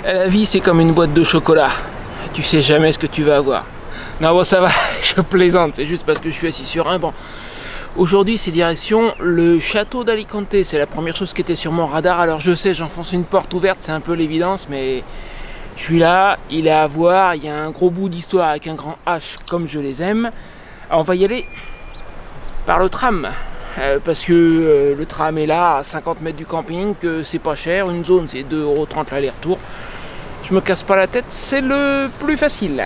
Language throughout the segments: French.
La vie, c'est comme une boîte de chocolat. Tu sais jamais ce que tu vas avoir. Non, bon, ça va, je plaisante, c'est juste parce que je suis assis sur un banc. Aujourd'hui, c'est direction le château d'Alicante. C'est la première chose qui était sur mon radar. Alors, je sais, j'enfonce une porte ouverte, c'est un peu l'évidence, mais je suis là, il est à voir. Il y a un gros bout d'histoire avec un grand H, comme je les aime. Alors, on va y aller par le tram. Parce que le tram est là, à 50 mètres du camping, que c'est pas cher. Une zone, c'est 2,30 € l'aller-retour. Je me casse pas la tête, c'est le plus facile.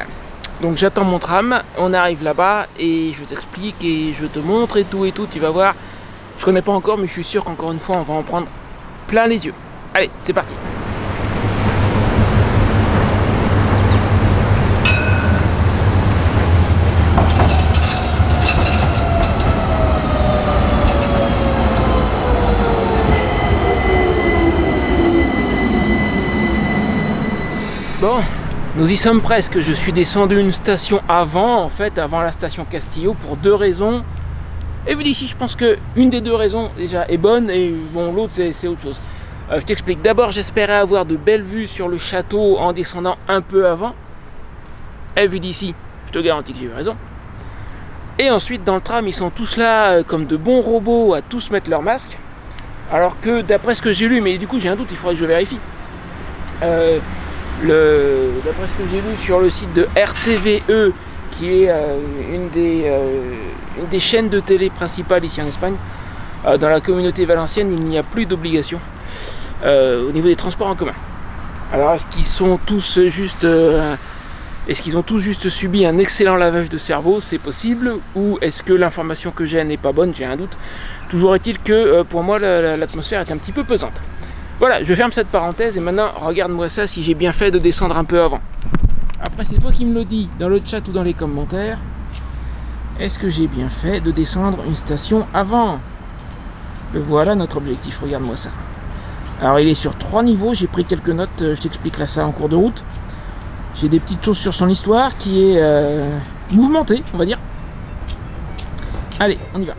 Donc j'attends mon tram, on arrive là-bas et je t'explique et je te montre et tout, tu vas voir. Je connais pas encore, mais je suis sûr qu'encore une fois, on va en prendre plein les yeux. Allez, c'est parti. Bon, nous y sommes presque. Je suis descendu une station avant, en fait, avant la station Castillo, pour deux raisons. Et vu d'ici, je pense que une des deux raisons déjà est bonne, et bon, l'autre c'est autre chose. Je t'explique. D'abord, j'espérais avoir de belles vues sur le château en descendant un peu avant. Et vu d'ici, je te garantis que j'ai eu raison. Et ensuite, dans le tram, ils sont tous là comme de bons robots à tous mettre leur masque. Alors que d'après ce que j'ai lu, mais du coup j'ai un doute, il faudrait que je vérifie. D'après ce que j'ai lu sur le site de RTVE, qui est une des chaînes de télé principales ici en Espagne, dans la communauté valencienne, il n'y a plus d'obligation au niveau des transports en commun. Alors est-ce qu'ils ont tous juste subi un excellent lavage de cerveau? C'est possible. Ou est-ce que l'information que j'ai n'est pas bonne? J'ai un doute. Toujours est-il que pour moi l'atmosphère est un petit peu pesante. Voilà, je ferme cette parenthèse et maintenant regarde-moi ça, si j'ai bien fait de descendre un peu avant. Après, c'est toi qui me le dis dans le chat ou dans les commentaires. Est-ce que j'ai bien fait de descendre une station avant? Voilà notre objectif, regarde-moi ça. Alors il est sur 3 niveaux, j'ai pris quelques notes, je t'expliquerai ça en cours de route. J'ai des petites choses sur son histoire qui est mouvementée, on va dire. Allez, on y va.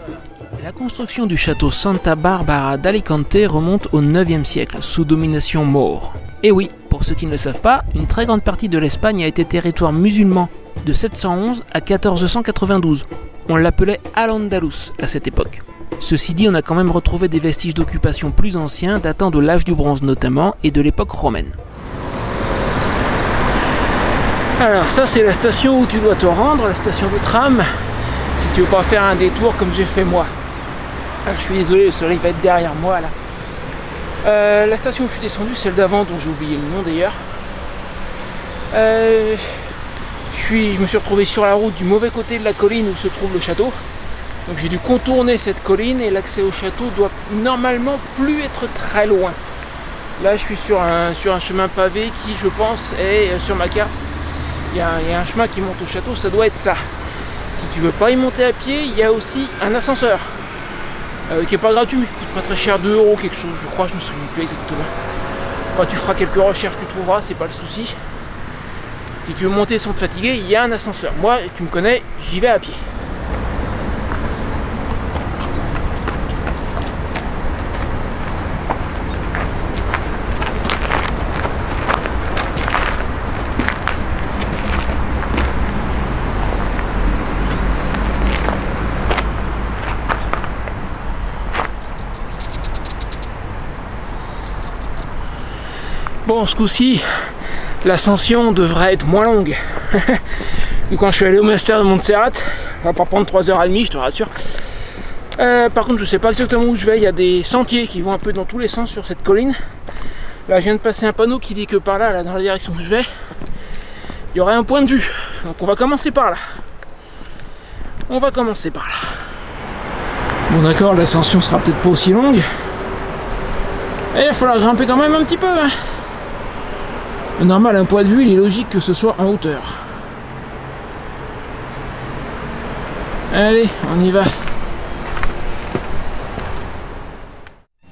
La construction du château Santa Barbara d'Alicante remonte au 9e siècle, sous domination maure. Et oui, pour ceux qui ne le savent pas, une très grande partie de l'Espagne a été territoire musulman, de 711 à 1492. On l'appelait Al-Andalus à cette époque. Ceci dit, on a quand même retrouvé des vestiges d'occupation plus anciens, datant de l'âge du bronze notamment, et de l'époque romaine. Alors ça, c'est la station où tu dois te rendre, la station de tram, si tu veux pas faire un détour comme j'ai fait moi. Alors, je suis désolé, le soleil va être derrière moi là. La station où je suis descendu, celle d'avant, dont j'ai oublié le nom d'ailleurs. Je me suis retrouvé sur la route du mauvais côté de la colline où se trouve le château. Donc j'ai dû contourner cette colline et l'accès au château doit normalement plus être très loin. Là je suis sur un chemin pavé qui, je pense, est sur ma carte. Il y a un chemin qui monte au château, ça doit être ça. Si tu veux pas y monter à pied, il y a aussi un ascenseur. Qui est pas gratuit, mais qui coûte pas très cher, 2 € quelque chose, je crois, je me souviens plus exactement. Enfin, tu feras quelques recherches, tu trouveras, c'est pas le souci. Si tu veux monter sans te fatiguer, il y a un ascenseur. Moi, tu me connais, j'y vais à pied. Bon, ce coup-ci, l'ascension devrait être moins longue. Quand je suis allé au monastère de Montserrat, ça va pas prendre 3h30, je te rassure. Par contre, je sais pas exactement où je vais. Il y a des sentiers qui vont un peu dans tous les sens sur cette colline. Là, je viens de passer un panneau qui dit que par là, dans la direction où je vais, il y aurait un point de vue. Donc on va commencer par là. On va commencer par là. Bon d'accord, l'ascension sera peut-être pas aussi longue. Et il va falloir grimper quand même un petit peu. Hein. Normal, un point de vue, il est logique que ce soit en hauteur. Allez, on y va.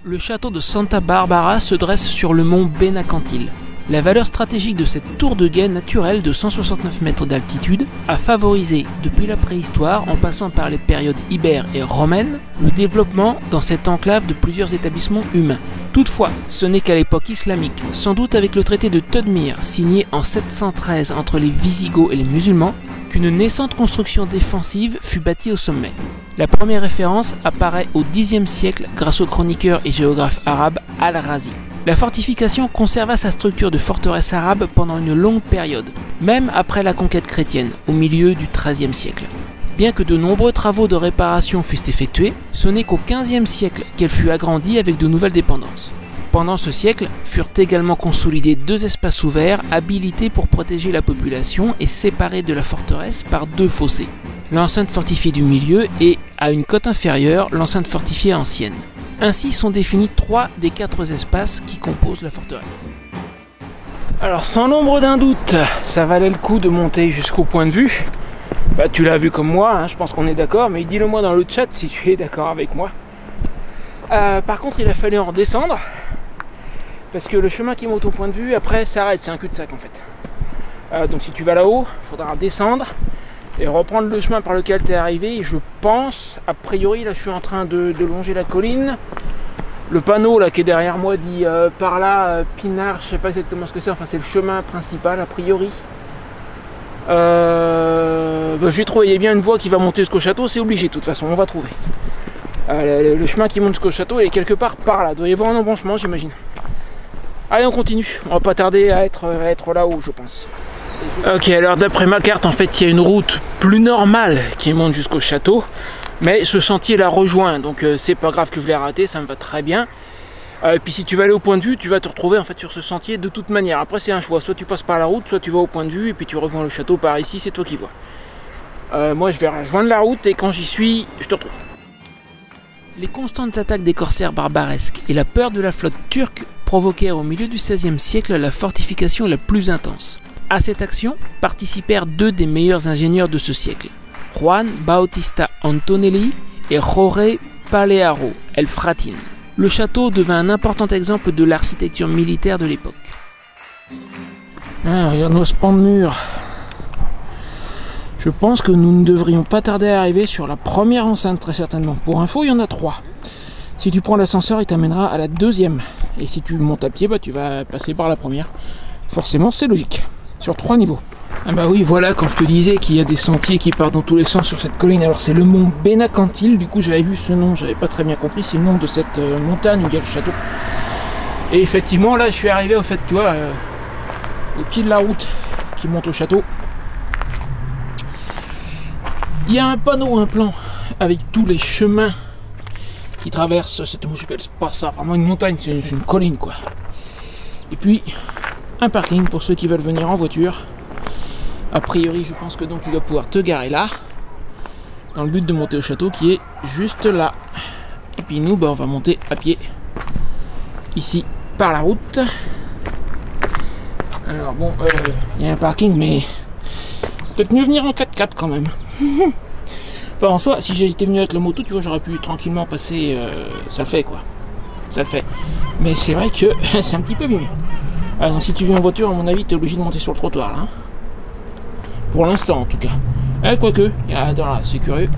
Le château de Santa Barbara se dresse sur le mont Benacantil. La valeur stratégique de cette tour de guet naturelle de 169 mètres d'altitude a favorisé, depuis la préhistoire, en passant par les périodes ibères et romaines, le développement dans cette enclave de plusieurs établissements humains. Toutefois, ce n'est qu'à l'époque islamique, sans doute avec le traité de Todmir, signé en 713 entre les Visigoths et les musulmans, qu'une naissante construction défensive fut bâtie au sommet. La première référence apparaît au Xe siècle grâce au chroniqueur et géographe arabe Al-Razi. La fortification conserva sa structure de forteresse arabe pendant une longue période, même après la conquête chrétienne, au milieu du XIIIe siècle. Bien que de nombreux travaux de réparation fussent effectués, ce n'est qu'au XVe siècle qu'elle fut agrandie avec de nouvelles dépendances. Pendant ce siècle, furent également consolidés 2 espaces ouverts habilités pour protéger la population et séparés de la forteresse par 2 fossés. L'enceinte fortifiée du milieu et, à une cote inférieure, l'enceinte fortifiée ancienne. Ainsi sont définis 3 des 4 espaces qui composent la forteresse. Alors sans l'ombre d'un doute, ça valait le coup de monter jusqu'au point de vue. Bah, tu l'as vu comme moi, hein, je pense qu'on est d'accord, mais dis-le moi dans le chat si tu es d'accord avec moi. Par contre, il a fallu en redescendre, parce que le chemin qui monte au point de vue, après, s'arrête, c'est un cul-de-sac en fait. Donc si tu vas là-haut, il faudra descendre et reprendre le chemin par lequel tu es arrivé. Et je pense, a priori, là je suis en train de longer la colline. Le panneau là qui est derrière moi dit par là, Pinard, je sais pas exactement ce que c'est, enfin c'est le chemin principal a priori. Je vais trouver, il y a bien une voie qui va monter jusqu'au château, c'est obligé de toute façon, on va trouver. Le chemin qui monte jusqu'au château est quelque part par là, il doit y avoir un embranchement j'imagine. Allez on continue, on va pas tarder à être là-haut je pense. Ok, alors d'après ma carte en fait il y a une route plus normale qui monte jusqu'au château, mais ce sentier la rejoint, donc c'est pas grave que je l'ai raté, ça me va très bien. Et puis si tu vas aller au point de vue, tu vas te retrouver en fait sur ce sentier de toute manière. Après c'est un choix, soit tu passes par la route, soit tu vas au point de vue et puis tu rejoins le château par ici, c'est toi qui vois. Moi je vais rejoindre la route et quand j'y suis, je te retrouve. Les constantes attaques des corsaires barbaresques et la peur de la flotte turque provoquèrent au milieu du XVIe siècle la fortification la plus intense. À cette action participèrent 2 des meilleurs ingénieurs de ce siècle, Juan Bautista Antonelli et Jorge Palearo El Fratin. Le château devint un important exemple de l'architecture militaire de l'époque. Regarde-moi ce pan de mur. Je pense que nous ne devrions pas tarder à arriver sur la première enceinte très certainement. Pour info, il y en a 3. Si tu prends l'ascenseur, il t'amènera à la 2e. Et si tu montes à pied, bah, tu vas passer par la première. Forcément, c'est logique. Sur 3 niveaux. Ah bah oui, voilà, quand je te disais qu'il y a des sentiers qui partent dans tous les sens sur cette colline. Alors c'est le mont Benacantil, du coup j'avais vu ce nom, j'avais pas très bien compris, c'est le nom de cette montagne où il y a le château. Et effectivement là je suis arrivé au fait, tu vois, au pied de la route qui monte au château. Il y a un panneau, un plan, avec tous les chemins qui traversent cette, je sais pas ça, vraiment une montagne, c'est une colline quoi. Et puis un parking pour ceux qui veulent venir en voiture. A priori, je pense que donc tu dois pouvoir te garer là, dans le but de monter au château qui est juste là. Et puis nous, bah, on va monter à pied, ici, par la route. Alors bon, il y a un parking, mais peut-être mieux venir en 4x4 quand même. Enfin, en soi, si j'étais venu avec la moto, tu vois, j'aurais pu tranquillement passer, ça le fait quoi. Ça le fait. Mais c'est vrai que c'est un petit peu mieux. Ah, donc si tu viens en voiture, à mon avis, tu es obligé de monter sur le trottoir là. Hein. Pour l'instant en tout cas. Quoique, c'est curieux.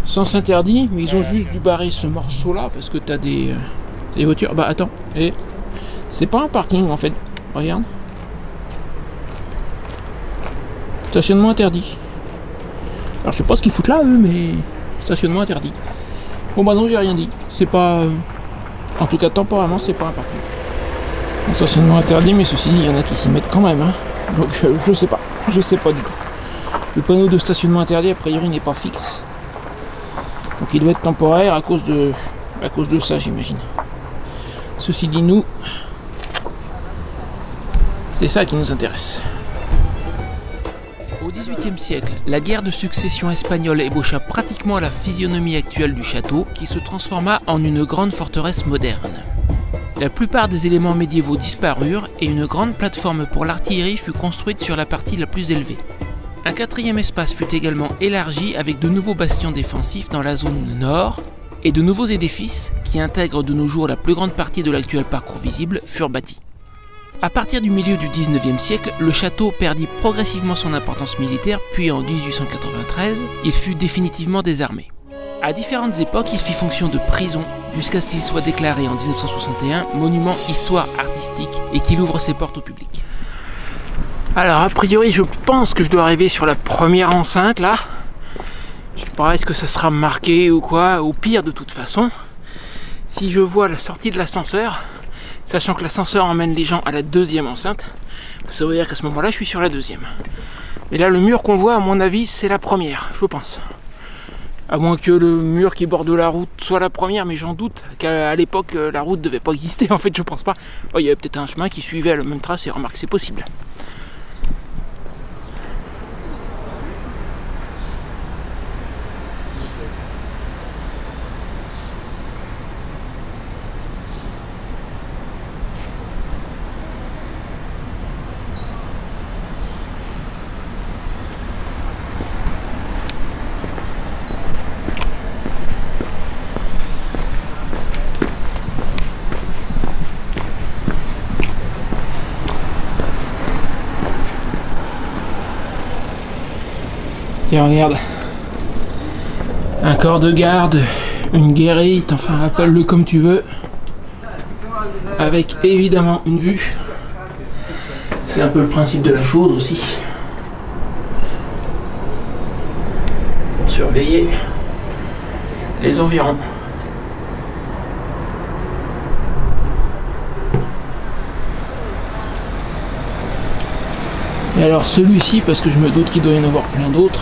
Sens interdit, mais ils ont juste dû barrer ce morceau là parce que t'as des voitures. Bah attends, c'est pas un parking en fait. Regarde. Stationnement interdit. Alors je sais pas ce qu'ils foutent là eux, mais stationnement interdit. Bon bah non, j'ai rien dit. C'est pas. En tout cas temporairement c'est pas un parking. Bon, stationnement interdit, mais ceci dit, il y en a qui s'y mettent quand même. Hein. Donc je sais pas. Je sais pas du tout. Le panneau de stationnement interdit a priori n'est pas fixe. Donc il doit être temporaire à cause de ça j'imagine. Ceci dit nous, c'est ça qui nous intéresse. Au XVIIIe siècle, la guerre de succession espagnole ébaucha pratiquement la physionomie actuelle du château qui se transforma en une grande forteresse moderne. La plupart des éléments médiévaux disparurent et une grande plateforme pour l'artillerie fut construite sur la partie la plus élevée. Un 4e espace fut également élargi avec de nouveaux bastions défensifs dans la zone nord et de nouveaux édifices, qui intègrent de nos jours la plus grande partie de l'actuel parcours visible, furent bâtis. À partir du milieu du 19e siècle, le château perdit progressivement son importance militaire, puis en 1893, il fut définitivement désarmé. À différentes époques, il fit fonction de prison, jusqu'à ce qu'il soit déclaré en 1961 monument histoire artistique et qu'il ouvre ses portes au public. Alors a priori je pense que je dois arriver sur la première enceinte là. Je sais pas, est-ce que ça sera marqué ou quoi, au pire de toute façon. Si je vois la sortie de l'ascenseur, sachant que l'ascenseur emmène les gens à la deuxième enceinte, ça veut dire qu'à ce moment-là je suis sur la deuxième. Mais là le mur qu'on voit à mon avis c'est la première, je pense. À moins que le mur qui borde la route soit la première, mais j'en doute qu'à l'époque la route devait pas exister en fait, je pense pas. Oh, il y avait peut-être un chemin qui suivait la même trace et remarque c'est possible. Tiens, regarde, un corps de garde, une guérite, enfin appelle-le comme tu veux, avec évidemment une vue. C'est un peu le principe de la chose aussi, pour surveiller les environs. Et alors celui-ci, parce que je me doute qu'il doit y en avoir plein d'autres,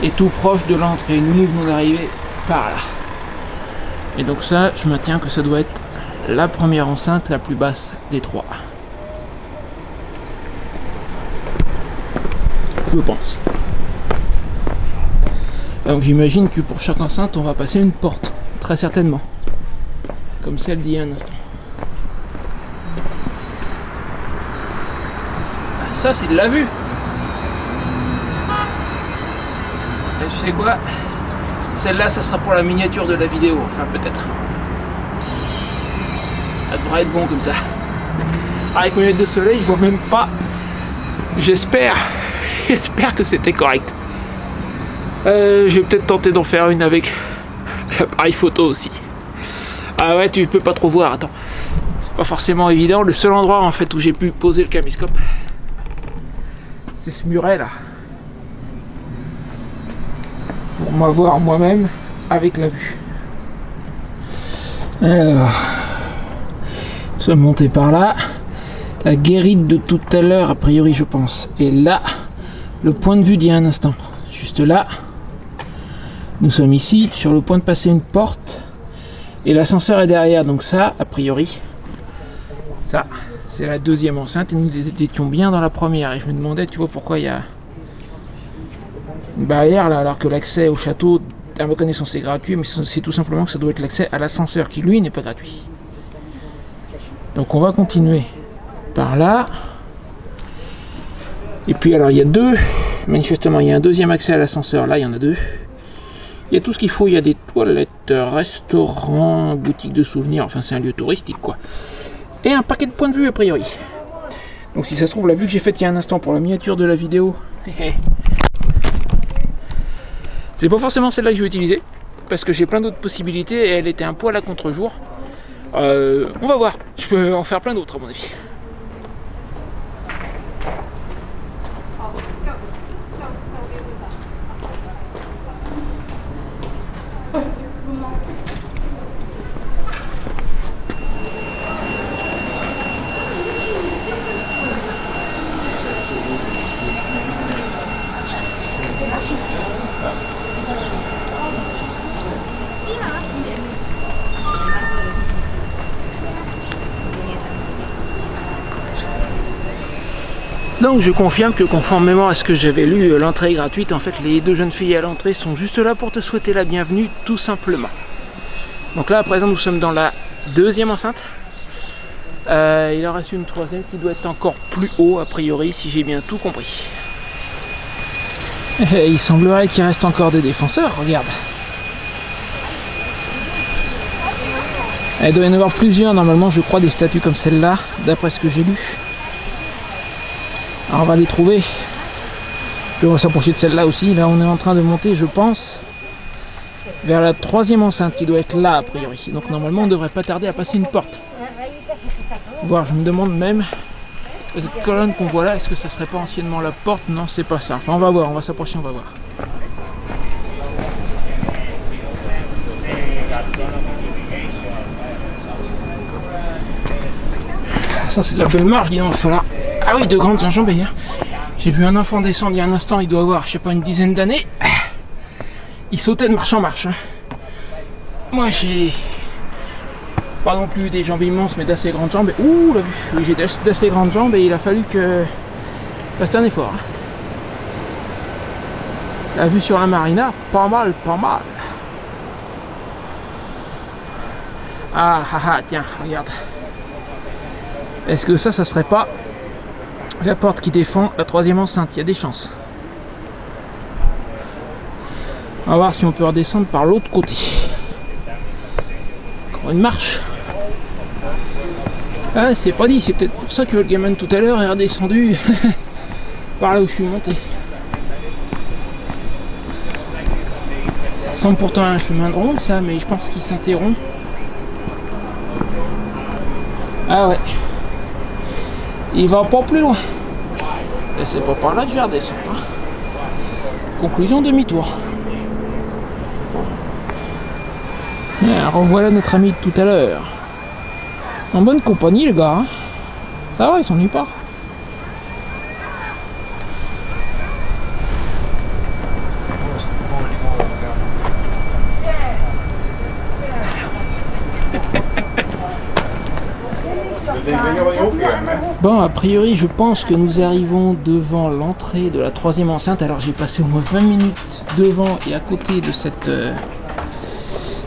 est tout proche de l'entrée. Nous venons d'arriver par là. Et donc ça, je maintiens que ça doit être la première enceinte la plus basse des trois. Je pense. Donc j'imagine que pour chaque enceinte, on va passer une porte, très certainement. Comme celle d'il y a un instant. Ça c'est de la vue. Et tu sais quoi? Celle-là ça sera pour la miniature de la vidéo, enfin peut-être. Ça devrait être bon comme ça. Avec mes lunettes de soleil je vois même pas. J'espère que c'était correct. Je vais peut-être tenter d'en faire une avec l'appareil photo aussi. Ah ouais, tu peux pas trop voir, attends. C'est pas forcément évident. Le seul endroit en fait où j'ai pu poser le caméscope, c'est ce muret là, pour m'avoir moi-même avec la vue. Alors, nous sommes montés par là. La guérite de tout à l'heure, a priori je pense, et là, le point de vue d'il y a un instant. Juste là, nous sommes ici, sur le point de passer une porte, et l'ascenseur est derrière, donc ça, a priori, ça, c'est la deuxième enceinte et nous étions bien dans la première. Et je me demandais, tu vois, pourquoi il y a une barrière là, alors que l'accès au château, à ma connaissance, est gratuit, mais c'est tout simplement que ça doit être l'accès à l'ascenseur qui, lui, n'est pas gratuit. Donc on va continuer par là. Et puis alors, il y a deux, manifestement, il y a un deuxième accès à l'ascenseur. Là, il y en a deux. Il y a tout ce qu'il faut, il y a des toilettes, restaurants, boutiques de souvenirs, enfin c'est un lieu touristique quoi. Et un paquet de points de vue a priori. Donc si ça se trouve, la vue que j'ai faite il y a un instant pour la miniature de la vidéo, c'est pas forcément celle-là que je vais utiliser, parce que j'ai plein d'autres possibilités et elle était un poil à contre-jour. On va voir, je peux en faire plein d'autres à mon avis. Donc je confirme que conformément à ce que j'avais lu, l'entrée est gratuite. En fait, les deux jeunes filles à l'entrée sont juste là pour te souhaiter la bienvenue, tout simplement. Donc là, à présent, nous sommes dans la deuxième enceinte. Il en reste une troisième qui doit être encore plus haut, a priori, si j'ai bien tout compris. Et il semblerait qu'il reste encore des défenseurs, regarde. Il doit y en avoir plusieurs normalement, je crois, des statues comme celle-là, d'après ce que j'ai lu. Alors on va les trouver. Puis on va s'approcher de celle-là aussi. Là on est en train de monter, je pense, vers la 3e enceinte qui doit être là a priori. Donc normalement on ne devrait pas tarder à passer une porte. Voir, je me demande même, cette colonne qu'on voit là, est-ce que ça serait pas anciennement la porte? Non, c'est pas ça. Enfin on va voir, on va s'approcher, on va voir. Ça c'est de la belle marche, dis donc, là. Ah oui, de grandes enjambées. Hein. J'ai vu un enfant descendre il y a un instant, il doit avoir, je sais pas, une dizaine d'années. Il sautait de marche en marche. Hein. Moi j'ai pas non plus des jambes immenses, mais d'assez grandes jambes. Ouh, la vue. Oui, j'ai d'assez grandes jambes et il a fallu que fasse un effort. Hein. La vue sur la marina, pas mal, pas mal. Ah ah ah, tiens, regarde. Est-ce que ça serait pas la porte qui défend la 3e enceinte? Il y a des chances. On va voir si on peut redescendre par l'autre côté. Encore une marche. Ah, c'est pas dit, c'est peut-être pour ça que le gamin tout à l'heure est redescendu par là où je suis monté. Ça ressemble pourtant à un chemin de ronde, ça, mais je pense qu'il s'interrompt. Ah ouais. Il va pas plus loin. Et c'est pas par là que je vais redescendre. Hein. Conclusion, demi-tour. Ah, revoilà notre ami de tout à l'heure. En bonne compagnie, les gars. Hein. Ça va, ils s'ennuient pas. Bon, a priori, je pense que nous arrivons devant l'entrée de la 3e enceinte. Alors, j'ai passé au moins 20 minutes devant et à côté de cette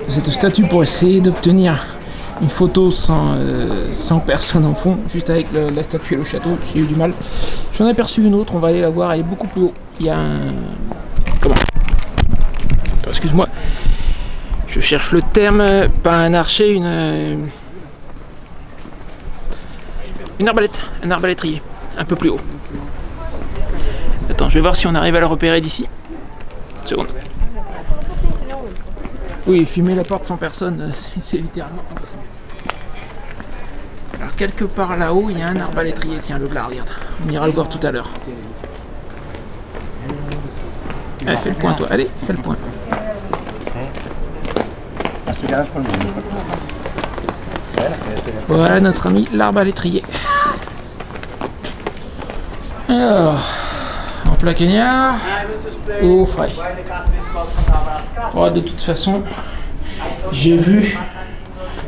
statue pour essayer d'obtenir une photo sans personne en fond, juste avec la statue et le château. J'ai eu du mal. J'en ai aperçu une autre, on va aller la voir, elle est beaucoup plus haut. Il y a un... Comment? Excuse-moi. Je cherche le terme, pas un archer, une arbalète, un arbalétrier, un peu plus haut. Attends, je vais voir si on arrive à le repérer d'ici. Une seconde. Oui, fumer la porte sans personne, c'est littéralement impossible. Alors quelque part là-haut, il y a un arbalétrier. Tiens, le là, regarde. On ira le voir tout à l'heure. Allez, fais le point, toi. Allez, fais le point. Voilà notre ami l'arbalétrier. Alors, en plein cagnard ou au frais. Oh, de toute façon, j'ai vu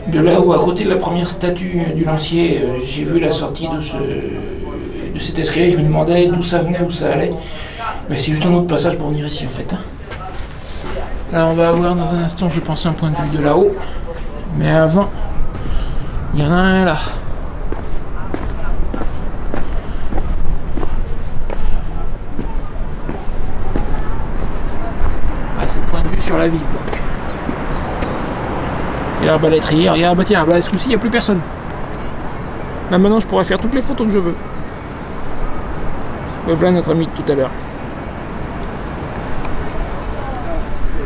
de là-haut, à côté de la première statue du lancier, j'ai vu la sortie de cet escalier. Je me demandais d'où ça venait, où ça allait. Mais c'est juste un autre passage pour venir ici en fait. Hein. Alors on va avoir dans un instant, je pense, un point de vue de là-haut. Mais avant, il y en a un là. Ah, c'est le point de vue sur la ville donc. Et l'arbalétrier, regarde, bah tiens, bah, ce coup-ci, il n'y a plus personne. Là maintenant, je pourrais faire toutes les photos que je veux. Voilà notre ami de tout à l'heure.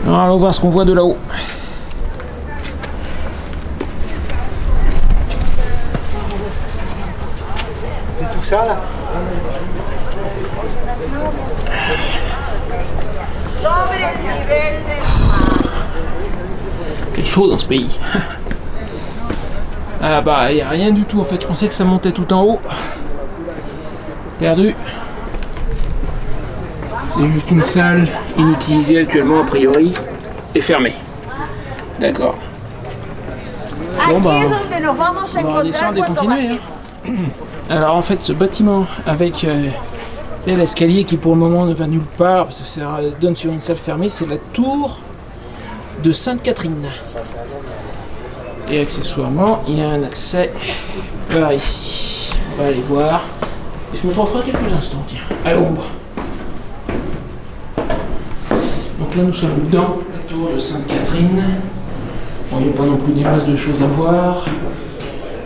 Alors, allons voir ce qu'on voit de là-haut. C'est tout ça là. C'est chaud dans ce pays. Ah bah, il n'y a rien du tout en fait. Je pensais que ça montait tout en haut. Perdu. C'est juste une salle inutilisée actuellement a priori et fermée. D'accord. Bon bah, on va redescendre et continuer. Hein. Alors en fait ce bâtiment avec l'escalier qui pour le moment ne va nulle part parce que ça donne sur une salle fermée, c'est la tour de Sainte-Catherine. Et accessoirement il y a un accès par ici. On va aller voir. Et je me trouverai quelques instants, tiens, à l'ombre. Donc là nous sommes dans la tour de Sainte-Catherine. Bon, il n'y a pas non plus des masses de choses à voir.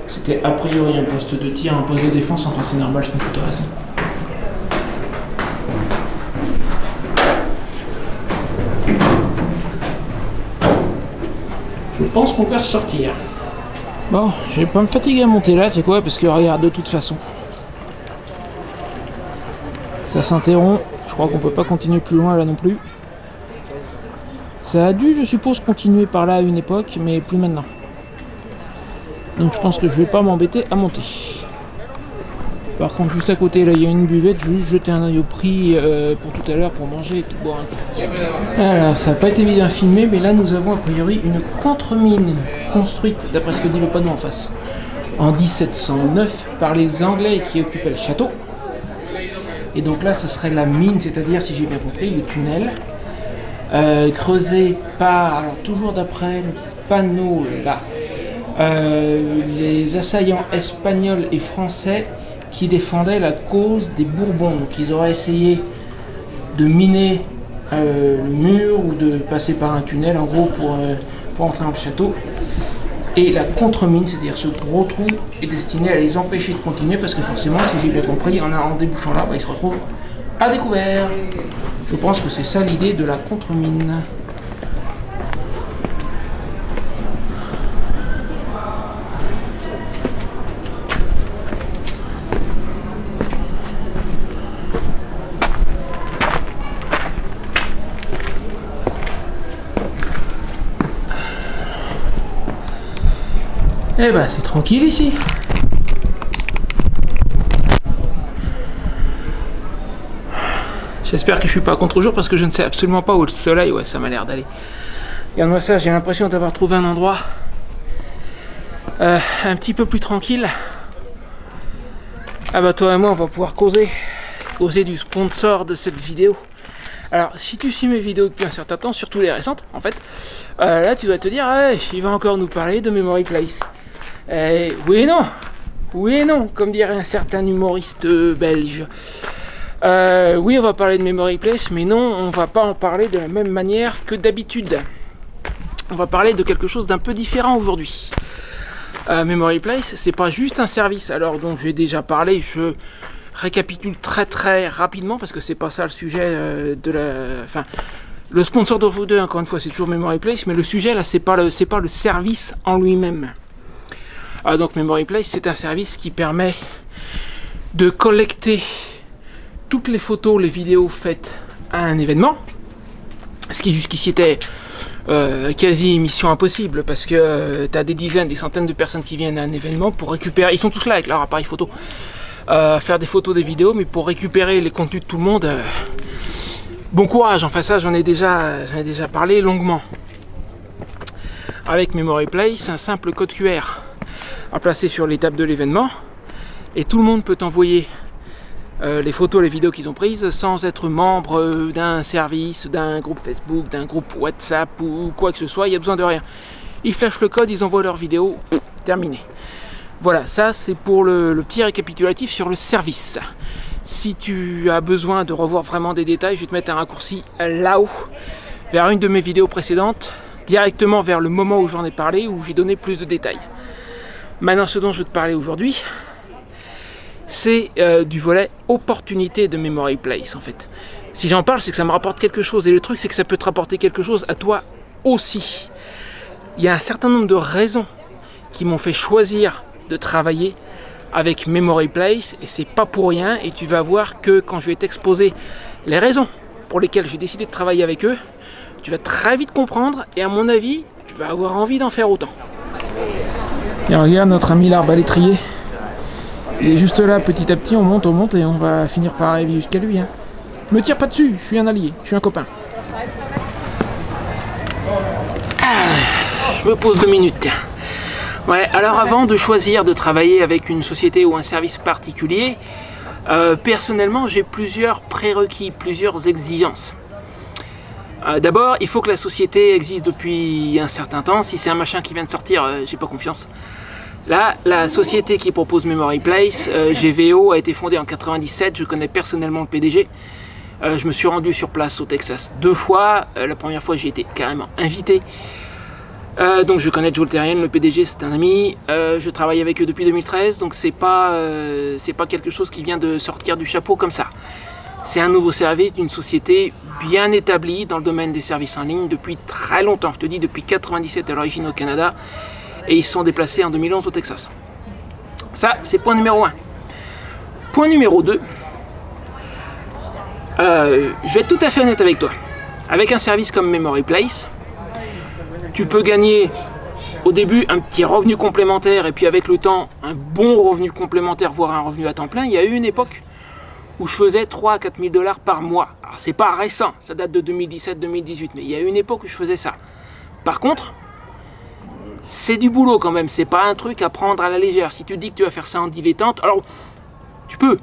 C'était a priori un poste de tir, un poste de défense, enfin c'est normal, je me forteresse. Je pense qu'on peut ressortir. Bon, je vais pas me fatiguer à monter là, c'est quoi? Parce que regarde, de toute façon, ça s'interrompt. Je crois qu'on peut pas continuer plus loin là non plus. Ça a dû, je suppose, continuer par là à une époque, mais plus maintenant. Donc je pense que je vais pas m'embêter à monter. Par contre, juste à côté, là, il y a une buvette. Je vais juste jeter un œil au prix pour tout à l'heure, pour manger et tout boire un coup. Alors, ça n'a pas été bien filmé, mais là, nous avons a priori une contre-mine construite, d'après ce que dit le panneau en face, en 1709 par les Anglais qui occupaient le château. Et donc là, ce serait la mine, c'est-à-dire, si j'ai bien compris, le tunnel, creusé par, alors toujours d'après le panneau là, les assaillants espagnols et français qui défendaient la cause des Bourbons. Donc ils auraient essayé de miner le mur ou de passer par un tunnel en gros pour entrer dans le château. Et la contre-mine, c'est-à-dire ce gros trou, est destiné à les empêcher de continuer parce que forcément, si j'ai bien compris, en débouchant là, ils se retrouvent à découvert. Je pense que c'est ça l'idée de la contre-mine. Eh ben, c'est tranquille ici. J'espère que je suis pas à contre-jour parce que je ne sais absolument pas où le soleil, ouais, ça m'a l'air d'aller. Regarde-moi ça, j'ai l'impression d'avoir trouvé un endroit un petit peu plus tranquille. Ah bah toi et moi, on va pouvoir causer du sponsor de cette vidéo. Alors, si tu suis mes vidéos depuis un certain temps, surtout les récentes, en fait, là tu dois te dire, ah, il va encore nous parler de Memory Place. Oui et non, comme dirait un certain humoriste belge. Oui, on va parler de Memory Place, mais non, on va pas en parler de la même manière que d'habitude. On va parler de quelque chose d'un peu différent aujourd'hui. Memory Place, c'est pas juste un service, alors dont j'ai déjà parlé, je récapitule très rapidement, parce que c'est pas ça le sujet de la... Enfin, le sponsor de vous deux, encore une fois, c'est toujours Memory Place, mais le sujet, là, c'est pas le service en lui-même. Donc Memory Place, c'est un service qui permet de collecter toutes les photos, les vidéos faites à un événement, ce qui jusqu'ici était quasi mission impossible, parce que tu as des dizaines, des centaines de personnes qui viennent à un événement pour récupérer, ils sont tous là avec leur appareil photo, faire des photos, des vidéos, mais pour récupérer les contenus de tout le monde, bon courage. Enfin ça, j'en ai déjà parlé longuement. Avec Memory Place, un simple code QR à placer sur les tables de l'événement, et tout le monde peut envoyer les photos, les vidéos qu'ils ont prises sans être membre d'un service, d'un groupe Facebook, d'un groupe WhatsApp ou quoi que ce soit. Il n'y a besoin de rien. Ils flashent le code, ils envoient leurs vidéos, terminé. Voilà, ça c'est pour le petit récapitulatif sur le service. Si tu as besoin de revoir vraiment des détails, je vais te mettre un raccourci là-haut vers une de mes vidéos précédentes, directement vers le moment où j'en ai parlé, où j'ai donné plus de détails. Maintenant, ce dont je veux te parler aujourd'hui, c'est du volet opportunité de Memory Place en fait. Si j'en parle, c'est que ça me rapporte quelque chose, et le truc c'est que ça peut te rapporter quelque chose à toi aussi. Il y a un certain nombre de raisons qui m'ont fait choisir de travailler avec Memory Place, et c'est pas pour rien, et tu vas voir que quand je vais t'exposer les raisons pour lesquelles j'ai décidé de travailler avec eux, tu vas très vite comprendre, et à mon avis, tu vas avoir envie d'en faire autant. Et regarde notre ami l'arbalétrier. Il est juste là, petit à petit, on monte, et on va finir par arriver jusqu'à lui. Hein. Me tire pas dessus, je suis un allié, je suis un copain. Je me pose 2 minutes. Ouais, alors avant de choisir de travailler avec une société ou un service particulier, personnellement, j'ai plusieurs prérequis, plusieurs exigences. D'abord, il faut que la société existe depuis un certain temps. Si c'est un machin qui vient de sortir, j'ai pas confiance. Là, la société qui propose Memory Place, GVO, a été fondée en 97. Je connais personnellement le PDG. Je me suis rendu sur place au Texas 2 fois. La première fois, j'ai été carrément invité Donc je connais Joel Terrien, le PDG, c'est un ami. Je travaille avec eux depuis 2013, donc c'est pas quelque chose qui vient de sortir du chapeau comme ça. C'est un nouveau service d'une société bien établie dans le domaine des services en ligne depuis très longtemps. Je te dis depuis 97 à l'origine au Canada, et ils sont déplacés en 2011 au Texas. Ça, c'est point numéro 1. Point numéro 2. Je vais être tout à fait honnête avec toi. Avec un service comme Memory Place, tu peux gagner au début un petit revenu complémentaire et puis avec le temps un bon revenu complémentaire, voire un revenu à temps plein. Il y a eu une époque où je faisais 3 à 4 000 $ par mois. Alors c'est pas récent, ça date de 2017-2018, mais il y a eu une époque où je faisais ça. Par contre, c'est du boulot quand même, c'est pas un truc à prendre à la légère. Si tu te dis que tu vas faire ça en dilettante, alors tu peux.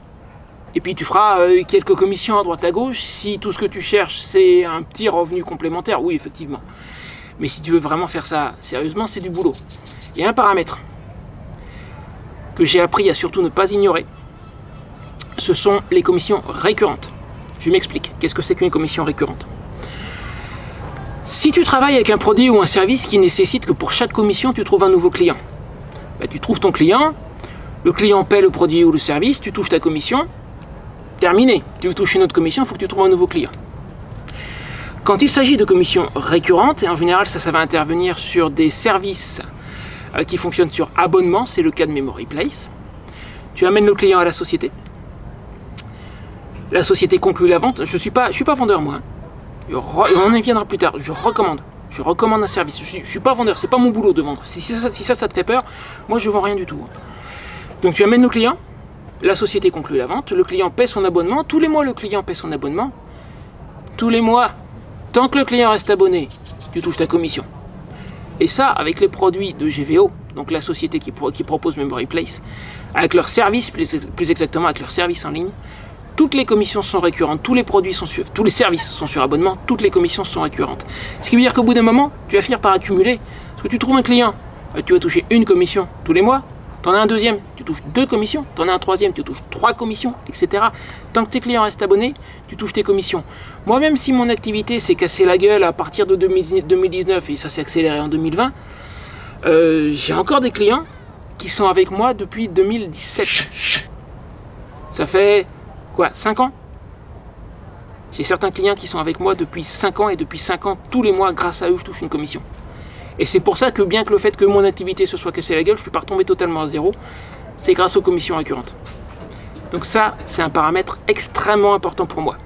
Et puis tu feras quelques commissions à droite à gauche. Si tout ce que tu cherches c'est un petit revenu complémentaire, oui effectivement. Mais si tu veux vraiment faire ça sérieusement, c'est du boulot. Il y a un paramètre que j'ai appris à surtout ne pas ignorer. Ce sont les commissions récurrentes. Je m'explique. Qu'est-ce que c'est qu'une commission récurrente? Si tu travailles avec un produit ou un service qui nécessite que pour chaque commission, tu trouves un nouveau client, bah, tu trouves ton client, le client paie le produit ou le service, tu touches ta commission, terminé. Tu veux toucher une autre commission, il faut que tu trouves un nouveau client. Quand il s'agit de commissions récurrentes, et en général ça va intervenir sur des services qui fonctionnent sur abonnement, c'est le cas de Memory Place, tu amènes le client à la société conclut la vente. Je suis pas vendeur moi, hein. On y viendra plus tard, je recommande un service, je suis pas vendeur, c'est pas mon boulot de vendre. Si ça te fait peur, moi je vends rien du tout. Donc tu amènes le client, la société conclut la vente, le client paie son abonnement, tous les mois le client paie son abonnement, tous les mois, tant que le client reste abonné, tu touches ta commission. Et ça, avec les produits de GVO, donc la société qui propose Memory Place, avec leurs services, plus exactement avec leurs services en ligne, toutes les commissions sont récurrentes, tous les services sont sur abonnement, toutes les commissions sont récurrentes. Ce qui veut dire qu'au bout d'un moment, tu vas finir par accumuler, parce que tu trouves un client, tu vas toucher une commission tous les mois, tu en as un deuxième, tu touches 2 commissions, tu en as un troisième, tu touches 3 commissions, etc. Tant que tes clients restent abonnés, tu touches tes commissions. Moi, même si mon activité s'est cassée la gueule à partir de 2019 et ça s'est accéléré en 2020, j'ai encore des clients qui sont avec moi depuis 2017. Ça fait quoi, 5 ans? J'ai certains clients qui sont avec moi depuis 5 ans et depuis 5 ans, tous les mois, grâce à eux, je touche une commission. Et c'est pour ça que bien que le fait que mon activité se soit cassée la gueule, je ne suis pas retombé totalement à zéro, c'est grâce aux commissions récurrentes. Donc ça, c'est un paramètre extrêmement important pour moi.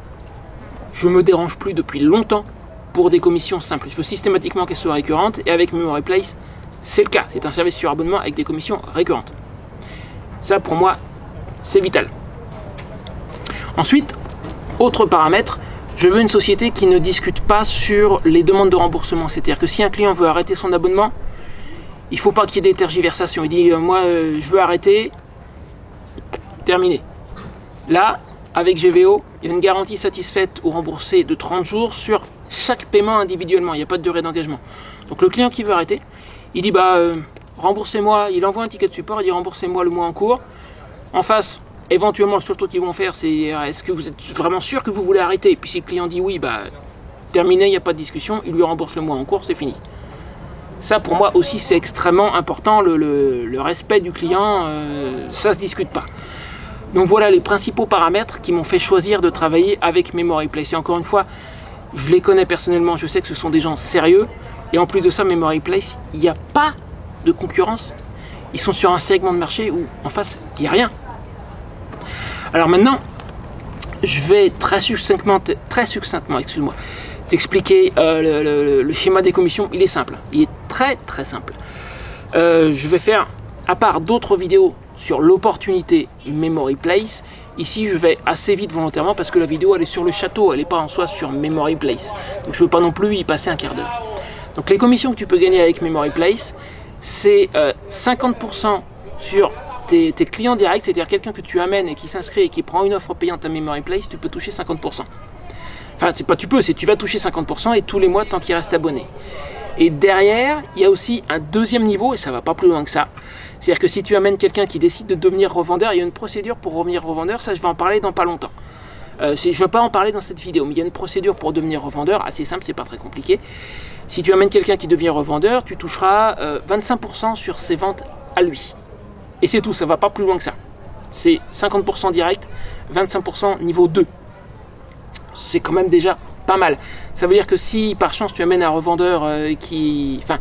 Je ne me dérange plus depuis longtemps pour des commissions simples. Je veux systématiquement qu'elles soient récurrentes, et avec Memory Place, c'est le cas. C'est un service sur abonnement avec des commissions récurrentes. Ça, pour moi, c'est vital. Ensuite, autre paramètre, je veux une société qui ne discute pas sur les demandes de remboursement. C'est-à-dire que si un client veut arrêter son abonnement, il ne faut pas qu'il y ait des tergiversations. Il dit, moi, je veux arrêter, terminé. Là, avec GVO, il y a une garantie satisfaite ou remboursée de 30 jours sur chaque paiement individuellement. Il n'y a pas de durée d'engagement. Donc le client qui veut arrêter, il dit, remboursez-moi, il envoie un ticket de support, il dit, remboursez-moi le mois en cours. En face, éventuellement, le seul truc qu'ils vont faire, c'est est-ce que vous êtes vraiment sûr que vous voulez arrêter? Et puis si le client dit oui, terminé, il n'y a pas de discussion, il lui rembourse le mois en cours, c'est fini. Ça, pour moi aussi, c'est extrêmement important, le respect du client, ça ne se discute pas. Donc voilà les principaux paramètres qui m'ont fait choisir de travailler avec Memory Place. Et encore une fois, je les connais personnellement, je sais que ce sont des gens sérieux. Et en plus de ça, Memory Place, il n'y a pas de concurrence. Ils sont sur un segment de marché où, en face, il n'y a rien. Alors maintenant, je vais très succinctement, excuse-moi, t'expliquer le schéma des commissions. Il est simple, il est très simple. Je vais faire, à part d'autres vidéos sur l'opportunité Memory Place, ici je vais assez vite volontairement parce que la vidéo elle est sur le château, elle n'est pas en soi sur Memory Place. Donc je ne veux pas non plus y passer un quart d'heure. Donc les commissions que tu peux gagner avec Memory Place, c'est 50% sur tes clients directs, c'est-à-dire quelqu'un que tu amènes et qui s'inscrit et qui prend une offre payante à Memory Place, tu peux toucher 50%. Enfin, c'est pas tu peux, c'est tu vas toucher 50% et tous les mois tant qu'il reste abonné. Et derrière, il y a aussi un deuxième niveau, et ça va pas plus loin que ça. C'est-à-dire que si tu amènes quelqu'un qui décide de devenir revendeur, il y a une procédure pour revenir revendeur, ça je vais en parler dans pas longtemps. Je ne veux pas en parler dans cette vidéo, mais il y a une procédure pour devenir revendeur, assez simple, c'est pas très compliqué. Si tu amènes quelqu'un qui devient revendeur, tu toucheras 25% sur ses ventes à lui. Et c'est tout, ça va pas plus loin que ça. C'est 50% direct, 25% niveau 2. C'est quand même déjà pas mal. Ça veut dire que si par chance tu amènes un revendeur qui... Enfin,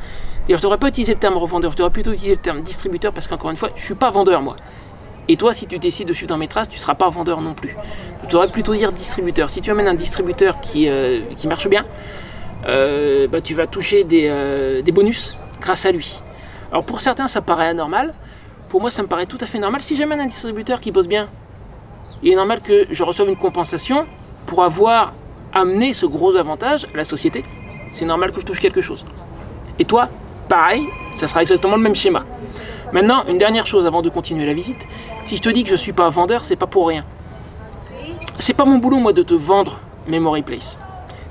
je devrais pas utiliser le terme revendeur, je devrais plutôt utiliser le terme distributeur parce qu'encore une fois, je suis pas vendeur moi. Et toi, si tu décides de suivre dans mes traces, tu ne seras pas vendeur non plus. Je devrais plutôt dire distributeur. Si tu amènes un distributeur qui marche bien, tu vas toucher des bonus grâce à lui. Alors pour certains, ça paraît anormal. Pour moi, ça me paraît tout à fait normal. Si j'amène un distributeur qui bosse bien, il est normal que je reçoive une compensation pour avoir amené ce gros avantage à la société. C'est normal que je touche quelque chose. Et toi, pareil, ça sera exactement le même schéma. Maintenant, une dernière chose avant de continuer la visite. Si je te dis que je ne suis pas vendeur, c'est pas pour rien. C'est pas mon boulot, moi, de te vendre Memory Place.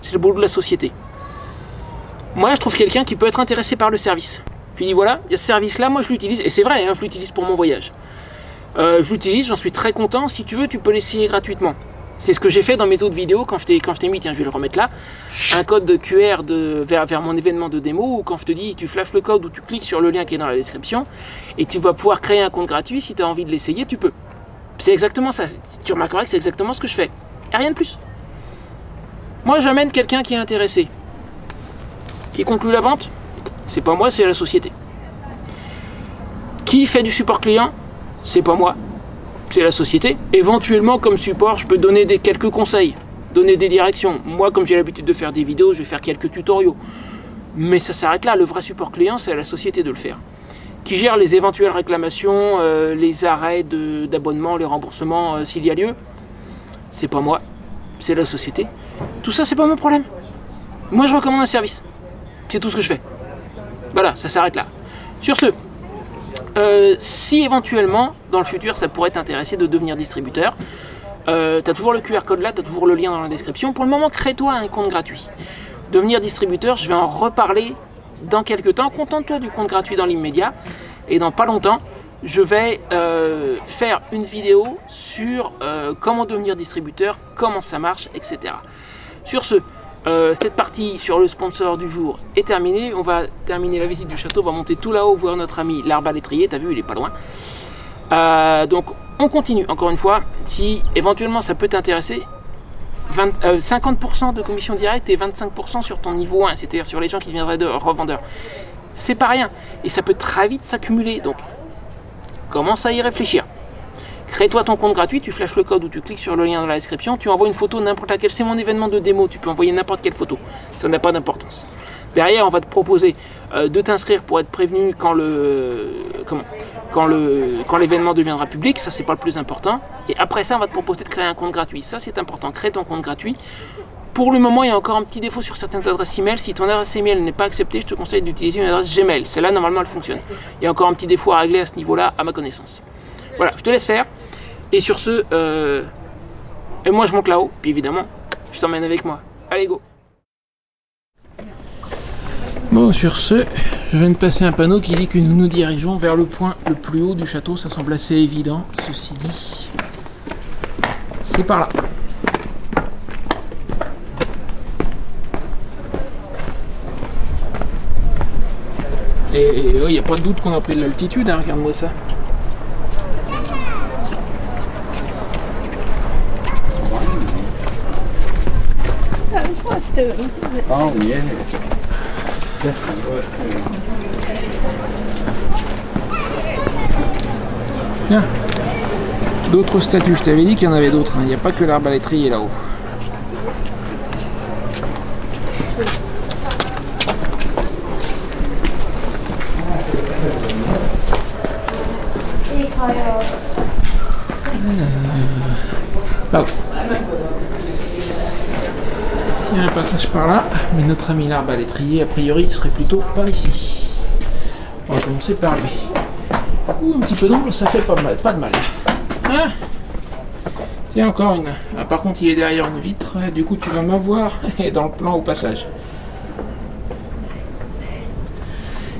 C'est le boulot de la société. Moi, je trouve quelqu'un qui peut être intéressé par le service. Je lui dis, voilà, il y a ce service-là, moi je l'utilise. Et c'est vrai, hein, je l'utilise pour mon voyage. Je l'utilise, j'en suis très content. Si tu veux, tu peux l'essayer gratuitement. C'est ce que j'ai fait dans mes autres vidéos quand je t'ai mis, tiens, je vais le remettre là, un code QR vers mon événement de démo, où quand je te dis, tu flashes le code ou tu cliques sur le lien qui est dans la description, et tu vas pouvoir créer un compte gratuit. Si tu as envie de l'essayer, tu peux. C'est exactement ça. Tu remarqueras que c'est exactement ce que je fais. Et rien de plus. Moi, j'amène quelqu'un qui est intéressé. Qui conclut la vente, c'est pas moi, c'est la société. Qui fait du support client, c'est pas moi, c'est la société. Éventuellement, comme support, je peux donner quelques conseils, donner des directions. Moi, comme j'ai l'habitude de faire des vidéos, je vais faire quelques tutoriaux. Mais ça s'arrête là. Le vrai support client, c'est à la société de le faire. Qui gère les éventuelles réclamations, les arrêts d'abonnement, les remboursements s'il y a lieu, c'est pas moi, c'est la société. Tout ça, c'est pas mon problème. Moi, je recommande un service. C'est tout ce que je fais. Voilà, ça s'arrête là. Sur ce, si éventuellement, dans le futur, ça pourrait t'intéresser de devenir distributeur, tu as toujours le QR code là, tu as toujours le lien dans la description. Pour le moment, crée-toi un compte gratuit. Devenir distributeur, je vais en reparler dans quelques temps. Contente-toi du compte gratuit dans l'immédiat. Et dans pas longtemps, je vais faire une vidéo sur comment devenir distributeur, comment ça marche, etc. Sur ce, cette partie sur le sponsor du jour est terminée. On va terminer la visite du château, on va monter tout là-haut, voir notre ami l'arbalétrier. T'as vu, il est pas loin. Donc on continue, encore une fois. Si éventuellement ça peut t'intéresser, 50% de commission directe et 25% sur ton niveau 1, c'est-à-dire sur les gens qui viendraient de revendeurs. C'est pas rien. Et ça peut très vite s'accumuler. Donc commence à y réfléchir. Crée-toi ton compte gratuit, tu flashes le code ou tu cliques sur le lien dans la description, tu envoies une photo n'importe laquelle, c'est mon événement de démo, tu peux envoyer n'importe quelle photo, ça n'a pas d'importance. Derrière, on va te proposer de t'inscrire pour être prévenu quand l'événement deviendra public, ça c'est pas le plus important. Et après ça, on va te proposer de créer un compte gratuit, ça c'est important, crée ton compte gratuit. Pour le moment, il y a encore un petit défaut sur certaines adresses email. Si ton adresse email n'est pas acceptée, je te conseille d'utiliser une adresse Gmail. Celle-là, normalement, elle fonctionne. Il y a encore un petit défaut à régler à ce niveau-là, à ma connaissance. Voilà, je te laisse faire. Et sur ce, et moi je monte là-haut, puis évidemment, je t'emmène avec moi. Allez, go! Bon, sur ce, je viens de passer un panneau qui dit que nous nous dirigeons vers le point le plus haut du château. Ça semble assez évident, ceci dit. C'est par là. Et il n'y a pas de doute qu'on a pris de l'altitude, hein, regarde-moi ça. Oh yeah. Tiens, d'autres statues, je t'avais dit qu'il y en avait d'autres, hein. Il n'y a pas que l'arbalétrier là-haut. Pardon. Il y a un passage par là, mais notre ami l'arbalétrier, a priori, serait plutôt par ici. On va commencer par lui. Ouh, un petit peu d'ombre, ça fait pas de mal. Hein? Tiens, encore une. Ah, par contre, il est derrière une vitre, du coup, tu vas m'avoir dans le plan au passage.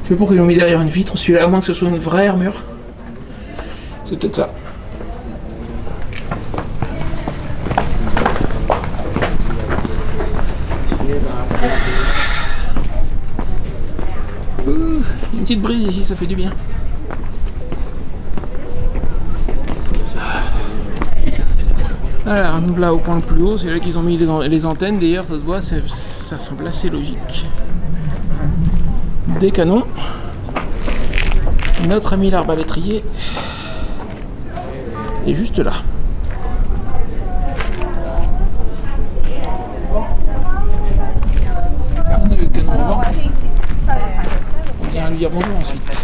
Je sais pas pourquoi ils l'ont mis derrière une vitre, celui-là, à moins que ce soit une vraie armure. C'est peut-être ça. Une petite brise ici, ça fait du bien. Alors, nous là au point le plus haut, c'est là qu'ils ont mis les antennes. D'ailleurs, ça se voit, ça semble assez logique. Des canons. Notre ami l'arbalétrier est juste là. Regardez le canon avant. On vient lui dire bonjour ensuite.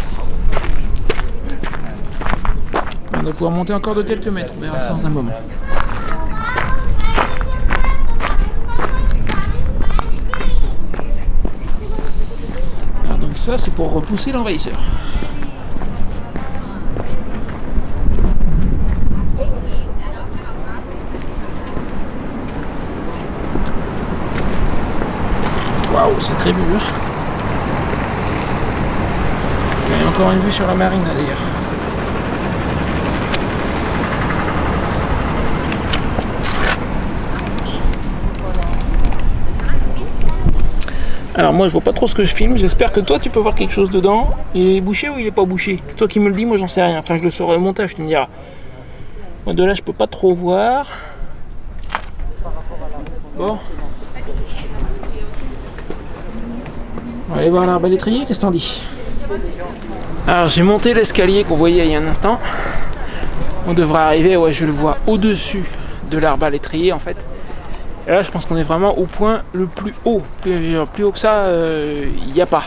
On va pouvoir monter encore de quelques mètres, on verra ça dans un moment. Alors donc ça c'est pour repousser l'envahisseur. Waouh, sacrée vue. Il y a encore une vue sur la marine d'ailleurs. Alors moi je vois pas trop ce que je filme, j'espère que toi tu peux voir quelque chose dedans. Il est bouché ou il est pas bouché? Toi qui me le dis, moi j'en sais rien, enfin je le saurai au montage, tu me diras. Moi de là je peux pas trop voir. Bon. On va aller voir l'arbalétrier, qu'est-ce que t'en dis? Alors j'ai monté l'escalier qu'on voyait il y a un instant. On devrait arriver, ouais je le vois au-dessus de l'arbalétrier en fait. Et là je pense qu'on est vraiment au point le plus haut. Plus haut que ça, il n'y a pas.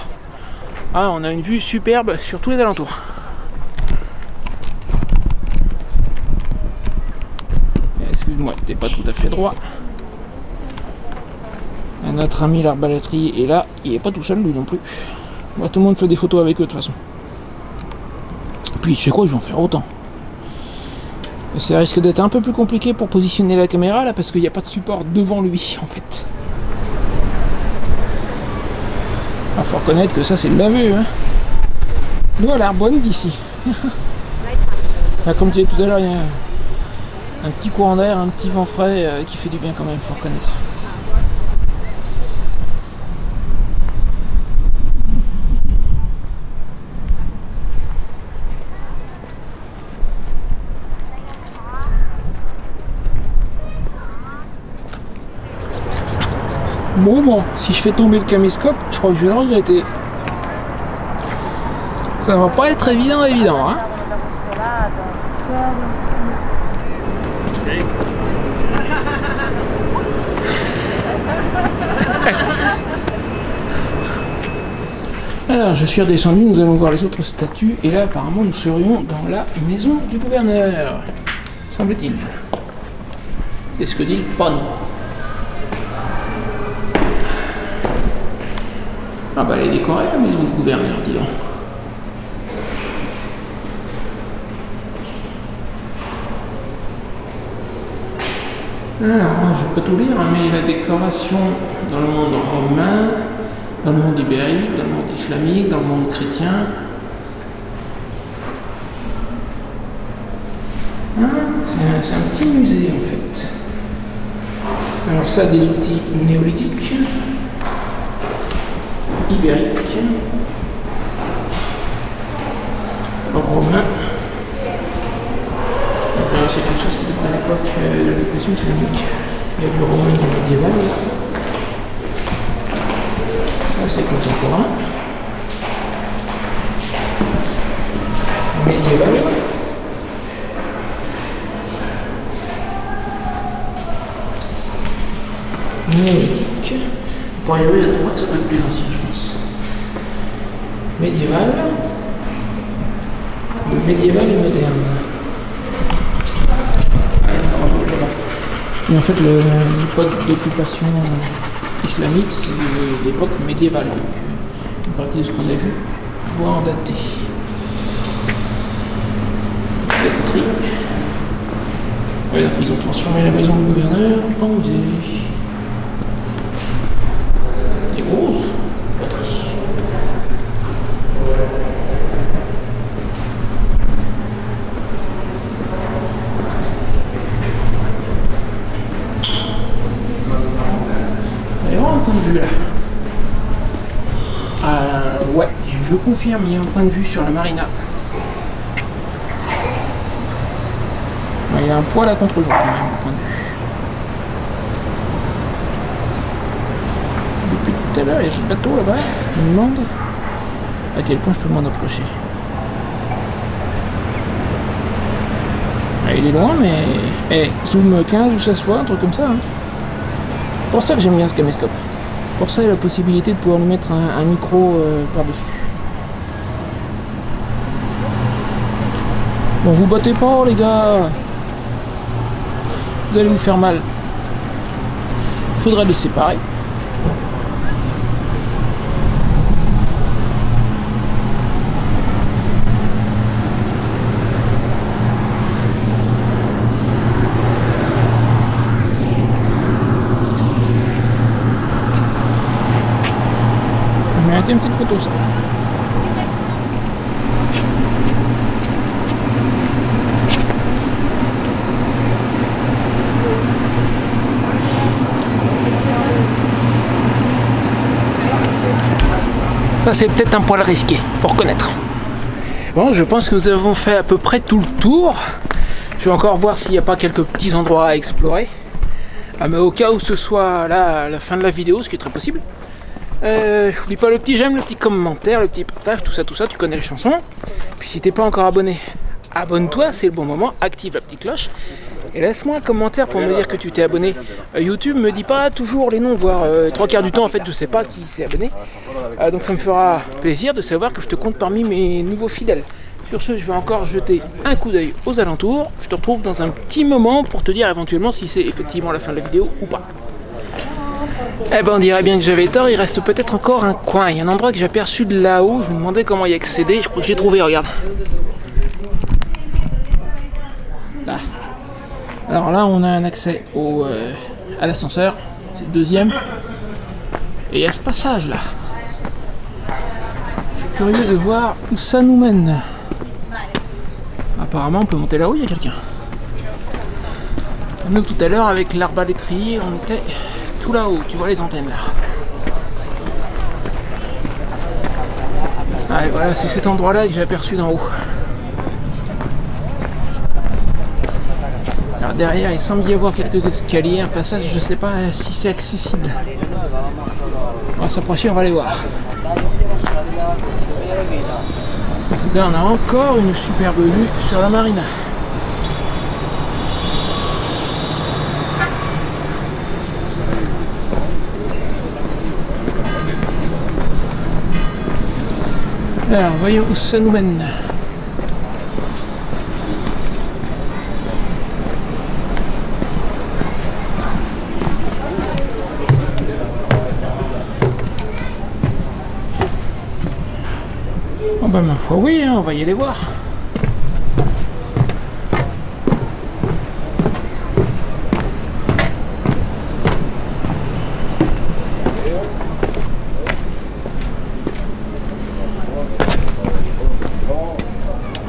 Ah, on a une vue superbe sur tous les alentours. Excuse-moi, t'es pas tout à fait droit. Notre ami l'arbalétrier est là, il est pas tout seul lui non plus. Bah, tout le monde fait des photos avec eux de toute façon. Puis tu sais quoi, je vais en faire autant. Ça risque d'être un peu plus compliqué pour positionner la caméra là parce qu'il n'y a pas de support devant lui en fait. Il faut reconnaître que ça c'est de la vue. Hein. Nous à l'Arbonne d'ici. Enfin, comme tu disais tout à l'heure, il y a un petit courant d'air, un petit vent frais qui fait du bien quand même, faut reconnaître. Bon, si je fais tomber le caméscope, je crois que je vais le regretter. Ça va pas être évident, hein. Alors, je suis redescendu, nous allons voir les autres statues, et là, apparemment, nous serions dans la maison du gouverneur, semble-t-il. C'est ce que dit le panneau. Ah bah elle est décorée la maison du gouverneur, dis donc. Alors, je vais pas tout lire, mais la décoration dans le monde romain, dans le monde ibérique, dans le monde islamique, dans le monde chrétien. C'est un petit musée en fait. Alors ça, des outils néolithiques. Ibérique, romain. C'est quelque chose qui date de l'époque de l'occupation islamique. Il y a du romain et du médiéval. Ça c'est contemporain. Médiéval. Néolithique. Pour y arriver à droite, ça doit être plus ancien, je pense. Médiéval. Médiéval et moderne. Et en fait, l'époque d'occupation islamique, c'est l'époque médiévale. Donc, une partie de ce qu'on a vu, voire en daté. La poterie. Ouais, donc ils ont transformé la maison du gouverneur en musée. Grosse poterie. Il y a vraiment un point de vue là. Ouais, je je confirme, il y a un point de vue sur la marina. Il y a un poil à contre-jour quand même, le point de vue. Depuis tout à l'heure, il y a ce bateau là-bas. Je me demande à quel point je peux m'en approcher. Il est loin, mais zoom 15 ou 16 fois, un truc comme ça. Hein. Pour ça que j'aime bien ce caméscope. Pour ça, il y a la possibilité de pouvoir lui mettre un micro par-dessus. Bon, vous battez pas, les gars. Vous allez vous faire mal. Il faudrait les séparer. Une petite photo ça. Ça c'est peut-être un poil risqué, faut reconnaître. Bon, je pense que nous avons fait à peu près tout le tour. Je vais encore voir s'il n'y a pas quelques petits endroits à explorer. Mais au cas où ce soit là à la fin de la vidéo, ce qui est très possible. N'oublie pas le petit j'aime, le petit commentaire, le petit partage, tout ça, tu connais les chansons. Puis si t'es pas encore abonné, abonne-toi, c'est le bon moment, active la petite cloche. Et laisse-moi un commentaire pour me dire que tu t'es abonné. YouTube me dit pas toujours les noms, voire 3/4 du temps en fait je sais pas qui s'est abonné. Donc ça me fera plaisir de savoir que je te compte parmi mes nouveaux fidèles. Sur ce, je vais encore jeter un coup d'œil aux alentours. Je te retrouve dans un petit moment pour te dire éventuellement si c'est effectivement la fin de la vidéo ou pas. Eh ben on dirait bien que j'avais tort, il reste peut-être encore un coin. Il y a un endroit que j'ai aperçu de là-haut, je me demandais comment y accéder, je crois que j'ai trouvé, regarde. Là. Alors là on a un accès à l'ascenseur, c'est le deuxième. Et il y a ce passage là. Je suis curieux de voir où ça nous mène. Apparemment on peut monter là-haut, il y a quelqu'un. Nous tout à l'heure avec l'arbalétrier, on était tout là-haut, tu vois les antennes là. Ah, et voilà, c'est cet endroit-là que j'ai aperçu d'en haut. Alors derrière, il semble y avoir quelques escaliers, un passage, je sais pas si c'est accessible. On va s'approcher, on va aller voir. En tout cas, on a encore une superbe vue sur la marina. Alors, voyons où ça nous mène. Oh bah ma foi oui, hein, on va y aller voir.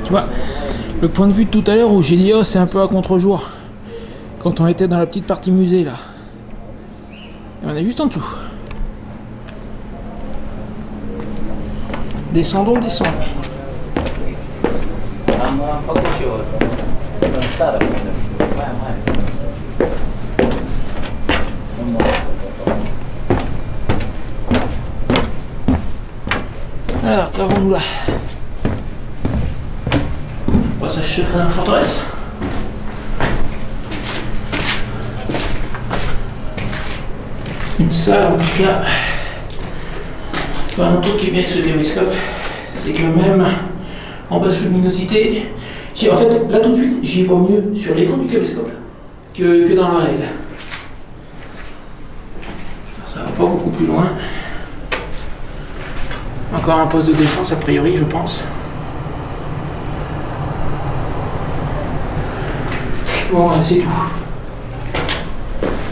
Tu vois, le point de vue de tout à l'heure où j'ai dit oh c'est un peu à contre-jour. Quand on était dans la petite partie musée là. Et on est juste en dessous. Descendons, descendons. Alors, qu'avons-nous là? Passage secret dans la forteresse. Une salle en tout cas. Un truc qui est bien avec ce caméscope, c'est que même en basse luminosité, en fait là tout de suite j'y vois mieux sur l'écran du caméscope que dans la réelle. Ça va pas beaucoup plus loin. Encore un poste de défense a priori je pense. Bon ben, c'est tout.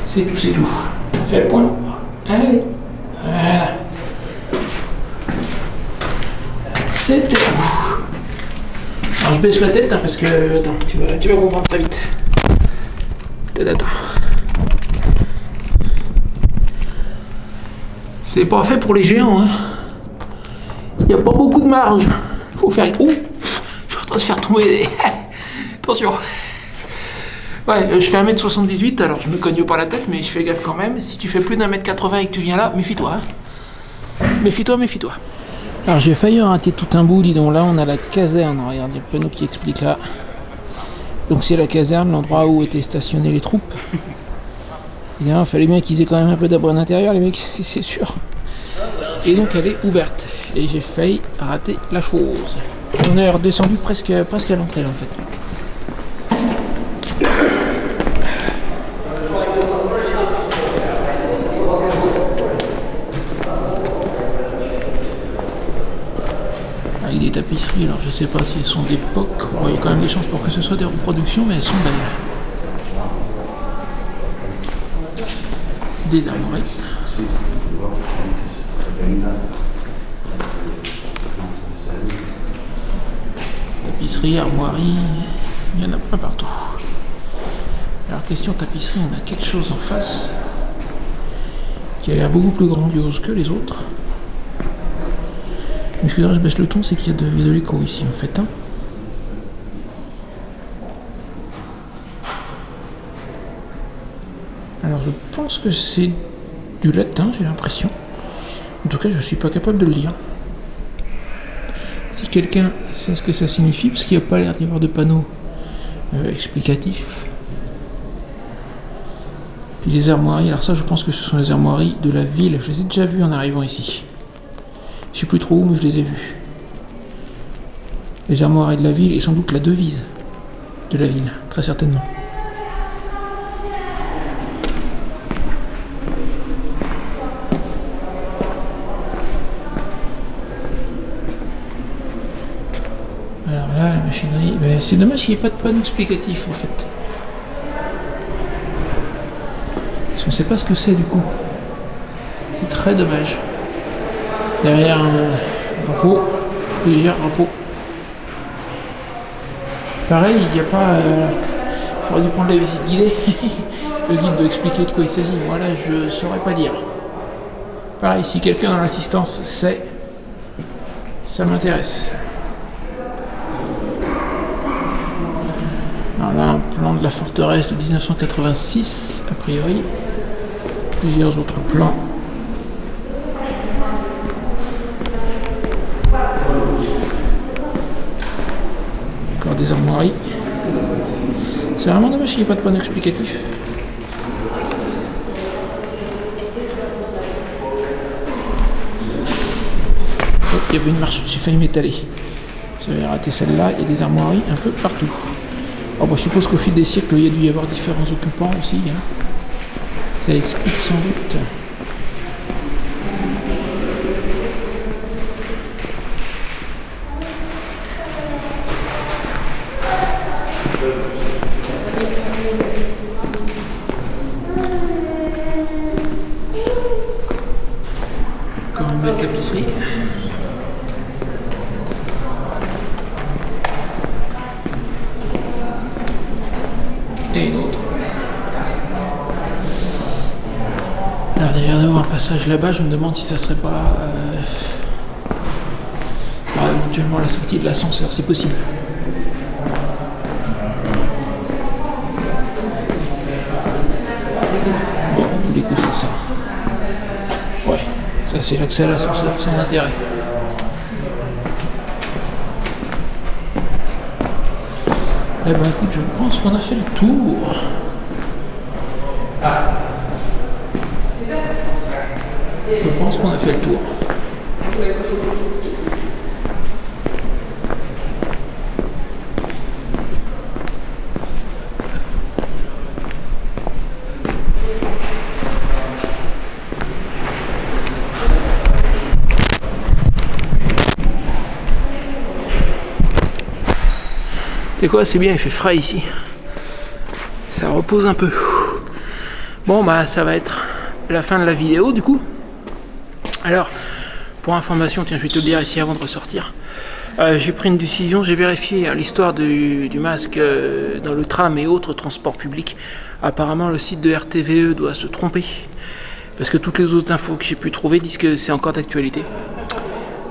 C'est tout, c'est tout. On fait le point. Allez. Voilà. C'était tout. Alors je baisse la tête hein, parce que attends, tu vas comprendre très vite. Attends. C'est pas fait pour les géants hein. Il n'y a pas beaucoup de marge. Faut faire... Ouh, je suis en train de faire tomber... Attention. Ouais, je fais 1m78, alors je me cogne pas la tête, mais je fais gaffe quand même. Si tu fais plus d'1m80 et que tu viens là, méfie-toi. Hein. Méfie-toi, méfie-toi. Alors j'ai failli rater tout un bout, dis donc. Là, on a la caserne. Regarde, il y a le panneau qui explique là. Donc c'est la caserne, l'endroit où étaient stationnées les troupes. Il fallait bien qu'ils aient quand même un peu d'abri d'intérieur, les mecs, c'est sûr. Et donc elle est ouverte. Et j'ai failli rater la chose. On est redescendu presque à l'entrée là en fait. Avec des tapisseries, alors je sais pas si elles sont d'époque. Bon, il y a quand même des chances pour que ce soit des reproductions, mais elles sont belles. Des armoiries. Tapisserie, armoirie, il y en a pas partout. Alors question tapisserie, on a quelque chose en face qui a l'air beaucoup plus grandiose que les autres. Excusez-moi, je baisse le ton, c'est qu'il y a de l'écho ici en fait. Hein. Alors je pense que c'est du latin, j'ai l'impression. En tout cas, je ne suis pas capable de le lire. Si quelqu'un sait ce que ça signifie, parce qu'il n'y a pas l'air d'y avoir de panneau explicatif. Puis les armoiries, alors ça je pense que ce sont les armoiries de la ville. Je les ai déjà vues en arrivant ici. Je ne sais plus trop où, mais je les ai vues. Les armoiries de la ville et sans doute la devise de la ville, très certainement. Alors là, la machinerie, ben, c'est dommage qu'il n'y ait pas de panneau explicatif en fait. Parce qu'on ne sait pas ce que c'est du coup. C'est très dommage. Derrière un drapeau, plusieurs drapeaux. Pareil, il n'y a pas... J'aurais dû prendre la visite guidée. Le guide doit expliquer de quoi il s'agit. Moi là, je ne saurais pas dire. Pareil, si quelqu'un dans l'assistance sait, ça m'intéresse. Alors là, un plan de la forteresse de 1986, a priori. Plusieurs autres plans. Encore des armoiries. C'est vraiment dommage qu'il n'y ait pas de panneau explicatif. Oh, il y avait une marche, j'ai failli m'étaler. J'avais raté celle-là, il y a des armoiries un peu partout. Oh, bah, je suppose qu'au fil des siècles, il y a dû y avoir différents occupants aussi. Hein. Ça explique sans doute. Encore une belle tapisserie. Et une autre. Alors derrière nous un passage là-bas, je me demande si ça serait pas éventuellement la sortie de l'ascenseur, c'est possible. Bon, à tous les coups c'est ça. Ouais, ça c'est l'accès à l'ascenseur, sans intérêt. Eh ben écoute, je pense qu'on a fait le tour. Je pense qu'on a fait le tour. C'est quoi, c'est bien, il fait frais ici. Ça repose un peu. Bon bah ça va être la fin de la vidéo du coup. Alors, pour information, tiens je vais te le dire ici avant de ressortir. J'ai pris une décision, j'ai vérifié l'histoire du masque dans le tram et autres transports publics. Apparemment le site de RTVE doit se tromper. Parce que toutes les autres infos que j'ai pu trouver disent que c'est encore d'actualité.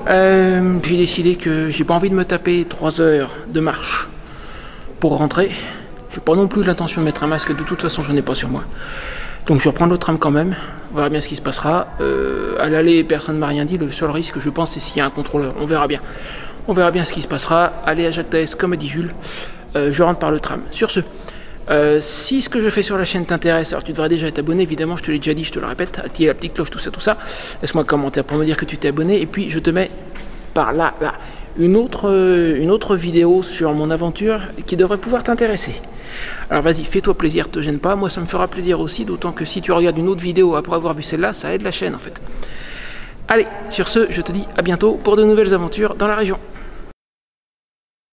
J'ai décidé que j'ai pas envie de me taper 3 heures de marche pour rentrer. J'ai pas non plus l'intention de mettre un masque, de toute façon j'en ai pas sur moi. Donc je vais reprendre le tram quand même, on verra bien ce qui se passera. À l'aller, personne ne m'a rien dit, le seul risque je pense c'est s'il y a un contrôleur, on verra bien. On verra bien ce qui se passera. Allez à Jacques Taès, comme a dit Jules, je rentre par le tram. Sur ce, si ce que je fais sur la chaîne t'intéresse, alors tu devrais déjà être abonné, évidemment, je te l'ai déjà dit, je te le répète, activer la petite cloche, tout ça. Laisse-moi un commentaire pour me dire que tu t'es abonné, et puis je te mets par là, une autre vidéo sur mon aventure qui devrait pouvoir t'intéresser. Alors vas-y, fais-toi plaisir, te gêne pas, moi ça me fera plaisir aussi, d'autant que si tu regardes une autre vidéo après avoir vu celle-là, ça aide la chaîne en fait. Allez, sur ce, je te dis à bientôt pour de nouvelles aventures dans la région.